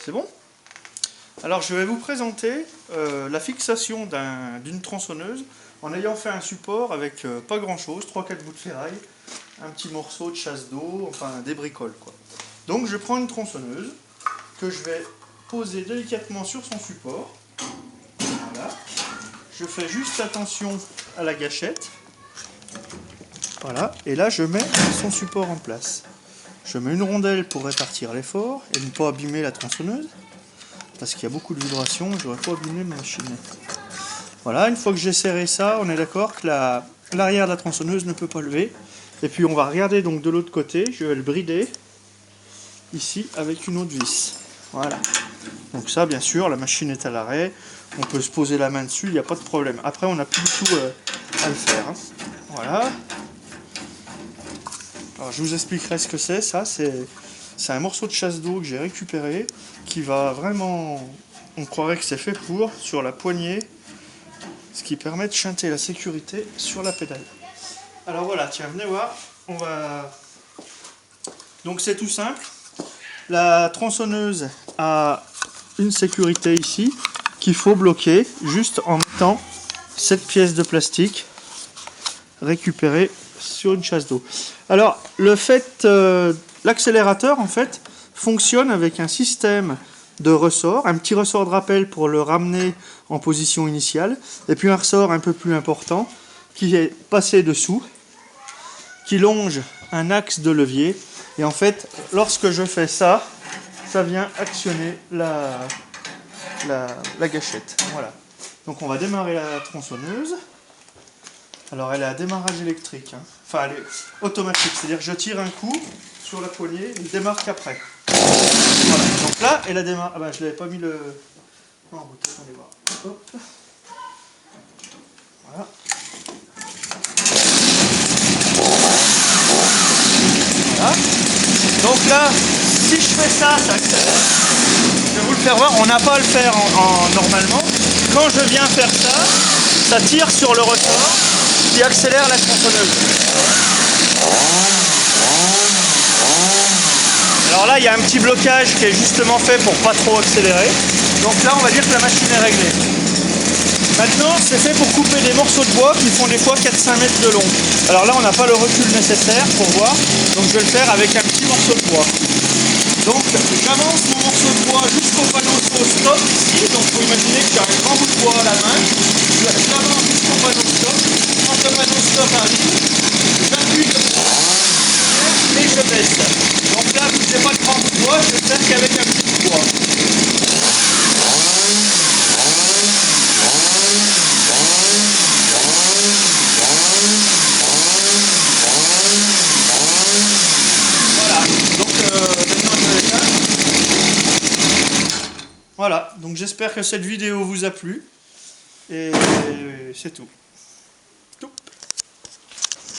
C'est bon? Alors je vais vous présenter la fixation d'une tronçonneuse en ayant fait un support avec pas grand chose, 3-4 bouts de ferraille, un petit morceau de chasse d'eau, enfin des bricoles quoi. Donc je prends une tronçonneuse que je vais poser délicatement sur son support. Voilà. Je fais juste attention à la gâchette. Voilà, et là je mets son support en place. Je mets une rondelle pour répartir l'effort et ne pas abîmer la tronçonneuse. Parce qu'il y a beaucoup de vibrations, je n'aurais pas abîmé ma machine. Voilà, une fois que j'ai serré ça, on est d'accord que l'arrière de la tronçonneuse ne peut pas lever. Et puis on va regarder donc de l'autre côté, je vais le brider ici avec une autre vis. Voilà. Donc ça, bien sûr, la machine est à l'arrêt, on peut se poser la main dessus, il n'y a pas de problème. Après, on n'a plus du tout à le faire. Hein. Voilà. Alors je vous expliquerai ce que c'est, ça c'est un morceau de chasse d'eau que j'ai récupéré, qui va vraiment, on croirait que c'est fait pour, sur la poignée, ce qui permet de chanter la sécurité sur la pédale. Alors voilà, tiens, venez voir, on va... Donc c'est tout simple, la tronçonneuse a une sécurité ici, qu'il faut bloquer, juste en mettant cette pièce de plastique récupérée sur une chasse d'eau. Alors, l'accélérateur en fait fonctionne avec un système de ressort, un petit ressort de rappel pour le ramener en position initiale, et puis un ressort un peu plus important qui est passé dessous, qui longe un axe de levier, et en fait, lorsque je fais ça, ça vient actionner la gâchette. Voilà. Donc on va démarrer la tronçonneuse. Alors elle est à démarrage électrique, hein. Enfin elle est automatique, c'est-à-dire que je tire un coup sur la poignée, il démarre qu'après. Voilà, donc là elle a démarré. Ah bah je l'avais pas mis le... en route, attendez voir. Hop. Voilà. Voilà. Donc là, si je fais ça, ça accélère. Je vais vous le faire voir, on n'a pas à le faire normalement. Quand je viens faire ça, ça tire sur le ressort qui accélère la tronçonneuse. Alors là, il y a un petit blocage qui est justement fait pour pas trop accélérer. Donc là, on va dire que la machine est réglée. Maintenant, c'est fait pour couper des morceaux de bois qui font des fois 4-5 mètres de long. Alors là, on n'a pas le recul nécessaire pour voir. Donc je vais le faire avec un petit morceau de bois. Donc j'avance mon morceau de bois jusqu'au panneau stop ici. Donc il faut imaginer que j'ai un grand bout de bois à la main. J'avance jusqu'au panneau stop. Quand le panneau stop arrive, j'appuie et je baisse. Donc là, vu que j'ai pas de grand bout de bois, je vais le faire qu'avec un petit bout de bois. Voilà, donc j'espère que cette vidéo vous a plu, et c'est tout.